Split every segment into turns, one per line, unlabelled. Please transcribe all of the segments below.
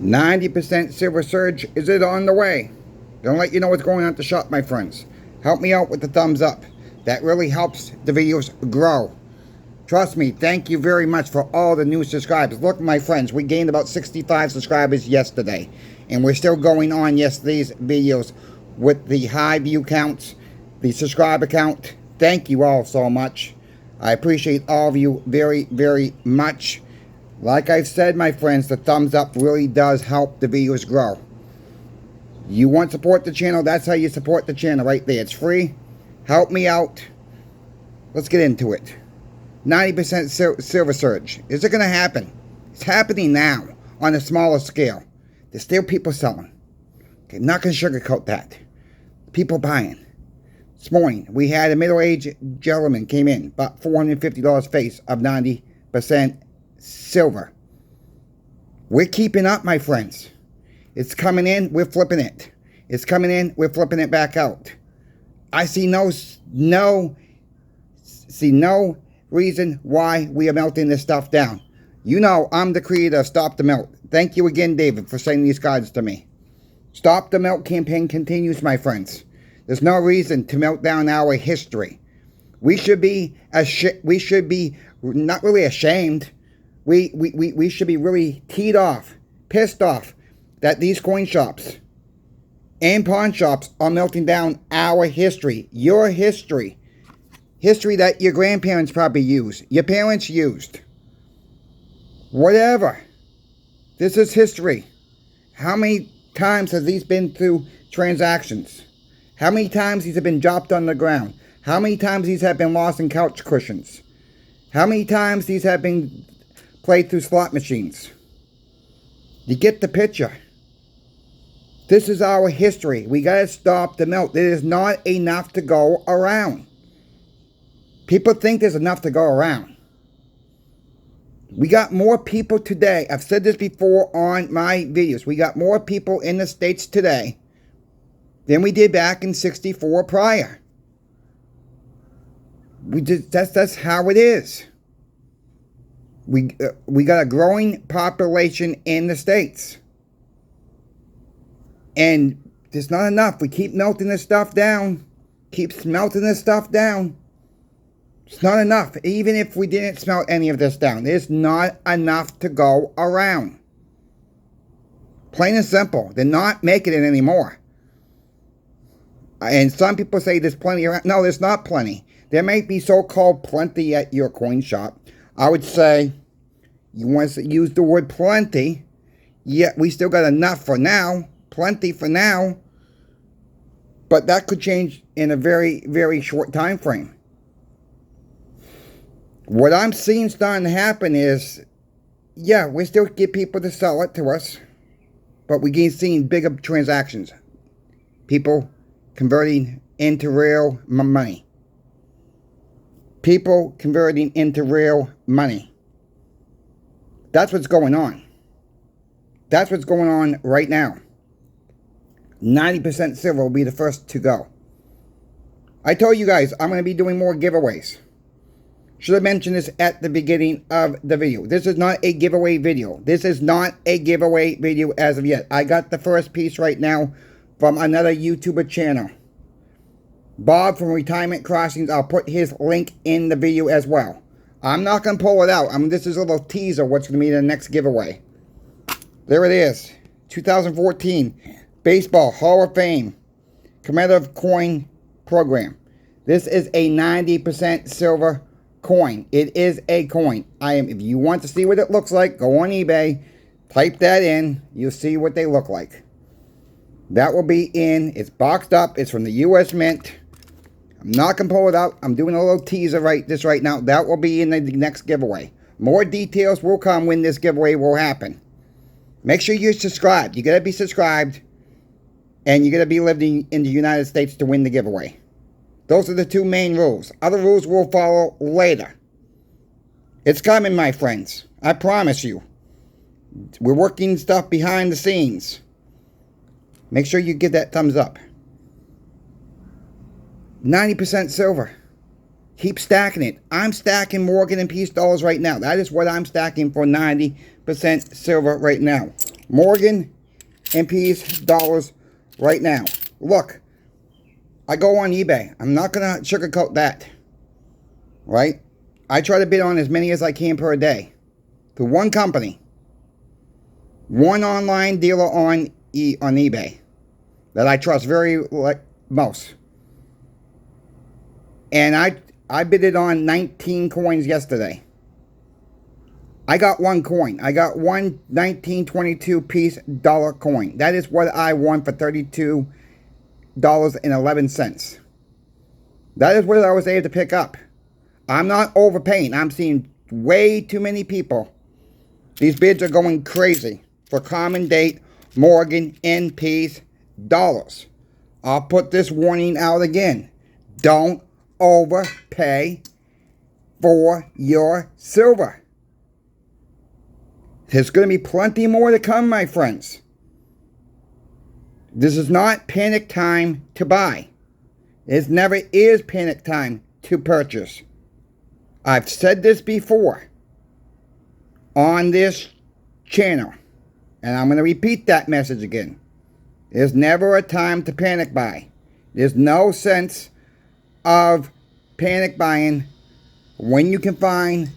90% silver surge is it on the way. Gonna let you know what's going on at the shop, my friends. Help me out with the thumbs up. That really helps the videos grow. Trust me, thank you very much for all the new subscribers. Look, my friends, we gained about 65 subscribers yesterday. And we're still going on yesterday's videos with the high view counts, the subscriber count. Thank you all so much. I appreciate all of you very, very much. Like I've said, my friends, the thumbs up really does help the videos grow. You want to support the channel, that's how you support the channel right there. It's free. Help me out. Let's get into it. 90% silver surge. Is it going to happen? It's happening now on a smaller scale. There's still people selling. Okay, I'm not going to sugarcoat that. People buying. This morning, we had a middle-aged gentleman came in, bought $450 face of 90% silver. We're keeping up, my friends. It's coming in, we're flipping it. It's coming in, we're flipping it back out. I see no reason why we are melting this stuff down. You know, I'm the creator of Stop the Melt. Thank you again, David, for sending these cards to me. Stop the Melt campaign continues, my friends. There's no reason to melt down our history. We should be not really ashamed. We should be really teed off, pissed off that these coin shops and pawn shops are melting down our history, your history. History that your grandparents probably used, your parents used. Whatever. This is history. How many times have these been through transactions? How many times these have been dropped on the ground? How many times these have been lost in couch cushions? How many times these have been played through slot machines? You get the picture. This is our history. We gotta stop the melt. There is not enough to go around. People think there's enough to go around. We got more people today. I've said this before on my videos. We got more people in the States today than we did back in '64 prior. That's how it is. We got a growing population in the States. And there's not enough. We keep melting this stuff down. Keep melting this stuff down. It's not enough. Even if we didn't smelt any of this down, there's not enough to go around. Plain and simple. They're not making it anymore. And some people say there's plenty around. No, there's not plenty. There may be so-called plenty at your coin shop. I would say you want to use the word plenty. Yeah, we still got enough for now. Plenty for now. But that could change in a very, very short time frame. What I'm seeing starting to happen is, yeah, we still get people to sell it to us, but we keep seeing bigger transactions. People converting into real money. People converting into real money. That's what's going on. That's what's going on right now. 90% silver will be the first to go. I told you guys I'm going to be doing more giveaways. Should have mentioned this at the beginning of the video. This is not a giveaway video. This is not a giveaway video as of yet. I got the first piece right now from another YouTuber channel. Bob from Retirement Crossings. I'll put his link in the video as well. I'm not going to pull it out. This is a little teaser what's going to be the next giveaway. There it is. 2014 Baseball Hall of Fame Commemorative Coin Program. This is a 90% silver coin. It is a coin. If you want to see what it looks like, go on eBay, type that in, you'll see what they look like. That will be in, it's boxed up, it's from the US Mint. I'm not going to pull it out. I'm doing a little teaser right now. That will be in the next giveaway. More details will come when this giveaway will happen. Make sure you're subscribed. You got to be subscribed. And you got to be living in the United States to win the giveaway. Those are the two main rules. Other rules will follow later. It's coming, my friends. I promise you. We're working stuff behind the scenes. Make sure you give that thumbs up. 90% silver. Keep stacking it. I'm stacking Morgan and Peace dollars right now. That is what I'm stacking for 90% silver right now. Morgan and Peace dollars right now. Look, I go on eBay. I'm not going to sugarcoat that. Right? I try to bid on as many as I can per day. To one company. One online dealer on eBay. That I trust very most. And I bidded on 19 coins yesterday. I got one coin. I got one 1922 piece dollar coin. That is what I won for $32.11. That is what I was able to pick up. I'm not overpaying. I'm seeing way too many people. These bids are going crazy for common date Morgan and Peace dollars. I'll put this warning out again. Don't overpay for your silver. There's going to be plenty more to come, my friends. This is not panic time to buy. It never is panic time to purchase. I've said this before on this channel, and I'm going to repeat that message again. There's never a time to panic buy. There's no sense of panic buying when you can find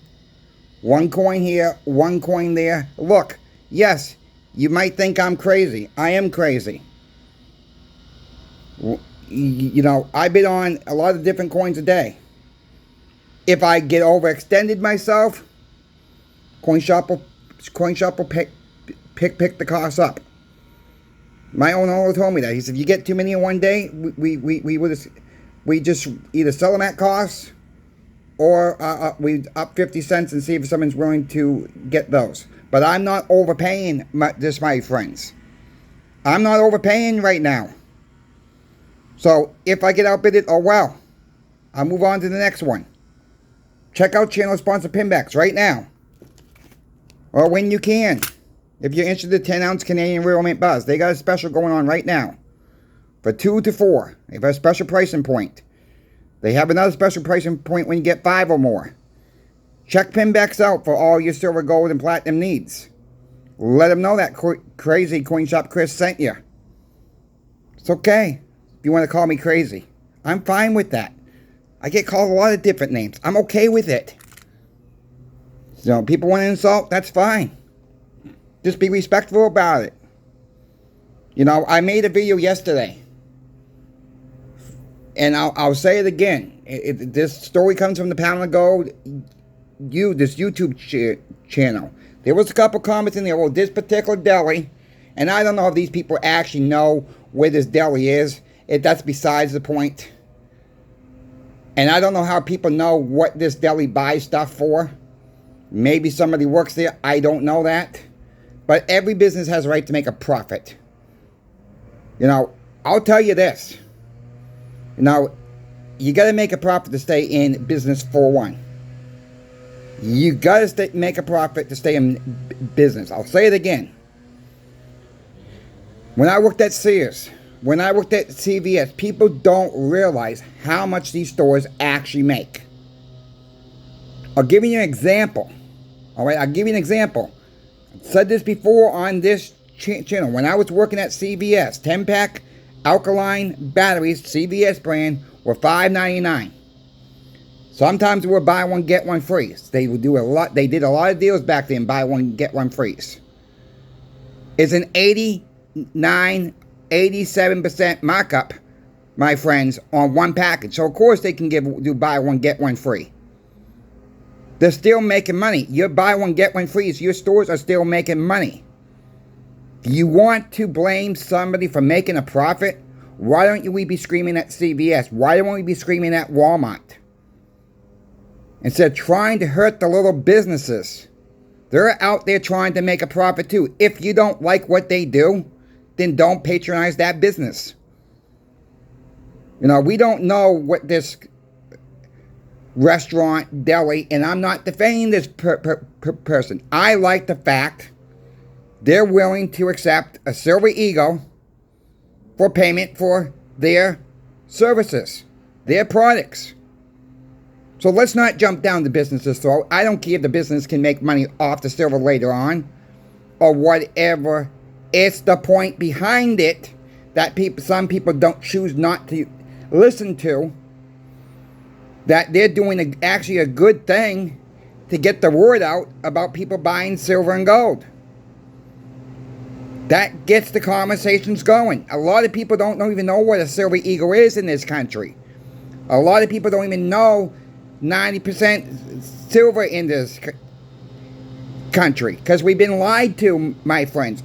one coin here, one coin there. Look, yes, you might think I'm crazy. I am crazy. You know, I bid on a lot of different coins a day. If I get overextended myself, CoinShop will pick the cost up. My owner told me that. He said, if you get too many in one day, we just either sell them at cost, or we up 50 cents and see if someone's willing to get those. But I'm not overpaying this, my friends. I'm not overpaying right now. So if I get outbidded, oh well. I'll move on to the next one. Check out channel sponsor Pimbex right now. Or when you can. If you're interested in 10-ounce Canadian Real Mint Buzz, they got a special going on right now. For 2 to 4. They have a special pricing point. They have another special pricing point when you get 5 or more. Check Pimbex out for all your silver, gold, and platinum needs. Let them know that crazy CoinShop Chris sent you. It's okay if you want to call me crazy. I'm fine with that. I get called a lot of different names. I'm okay with it. So people want to insult, that's fine. Just be respectful about it. You know, I made a video yesterday. And I'll say it again. This story comes from the Pound of Gold, this YouTube channel. There was a couple comments in there, well, this particular deli, and I don't know if these people actually know where this deli is. That's besides the point. And I don't know how people know what this deli buys stuff for. Maybe somebody works there. I don't know that. But every business has a right to make a profit. You know, I'll tell you this. You know, you got to make a profit to stay in business for one. You got to make a profit to stay in business. I'll say it again. When I worked at Sears, when I worked at CVS, people don't realize how much these stores actually make. I'll give you an example. All right, I'll give you an example. I've said this before on this channel. When I was working at CVS, 10-pack alkaline batteries, CVS brand, were $5.99. Sometimes we would buy one, get one free. They would do a lot. They did a lot of deals back then, buy one, get one free. It's an 87% markup, my friends, on one package. So of course they can do buy one, get one free. They're still making money. Your buy one, get one free. Your stores are still making money. Do you want to blame somebody for making a profit? Why don't we be screaming at CVS? Why don't we be screaming at Walmart? Instead of trying to hurt the little businesses. They're out there trying to make a profit too. If you don't like what they do, then don't patronize that business. You know, we don't know what this restaurant, deli, and I'm not defending this person. I like the fact they're willing to accept a silver ego for payment for their services, their products. So let's not jump down the business's throat. I don't care if the business can make money off the silver later on or whatever It's the point behind it that some people don't choose not to listen to. That they're doing actually a good thing to get the word out about people buying silver and gold. That gets the conversations going. A lot of people don't even know what a silver eagle is in this country. A lot of people don't even know 90% silver in this country. Because we've been lied to, my friends.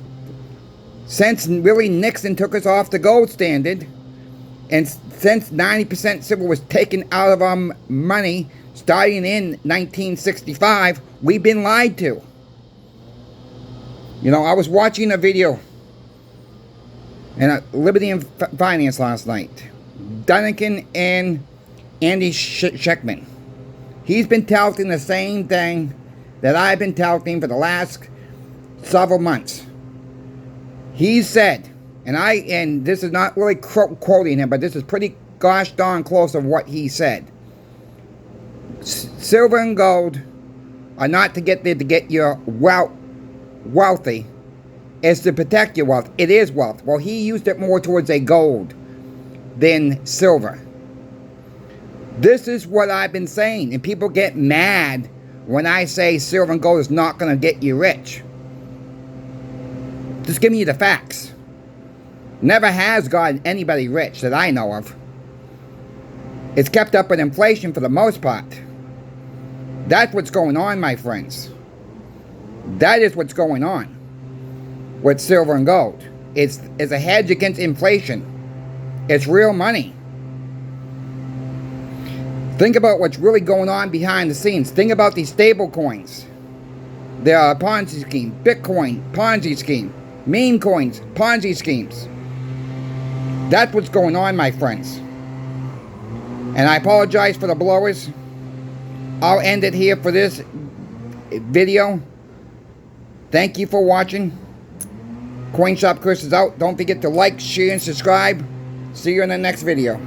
Since really Nixon took us off the gold standard, and since 90% silver was taken out of our money, starting in 1965, we've been lied to. You know, I was watching a video in Liberty and Finance last night. Duncan and Andy Scheckman. He's been touting the same thing that I've been touting for the last several months. He said, and this is not really quoting him, but this is pretty gosh darn close of what he said. Silver and gold are not to get there to get your wealthy. It's to protect your wealth. It is wealth. Well, he used it more towards a gold than silver. This is what I've been saying, and people get mad when I say silver and gold is not going to get you rich. Just giving you the facts. Never has gotten anybody rich that I know of. It's kept up with inflation for the most part. That's what's going on, my friends. That is what's going on with silver and gold. It's a hedge against inflation. It's real money. Think about what's really going on behind the scenes. Think about these stable coins. There are Ponzi scheme, Bitcoin, Ponzi scheme, meme coins, Ponzi schemes. That's what's going on, my friends. And I apologize for the blowers. I'll end it here for this video. Thank you for watching. Coin Shop Chris is out. Don't forget to like, share, and subscribe. See you in the next video.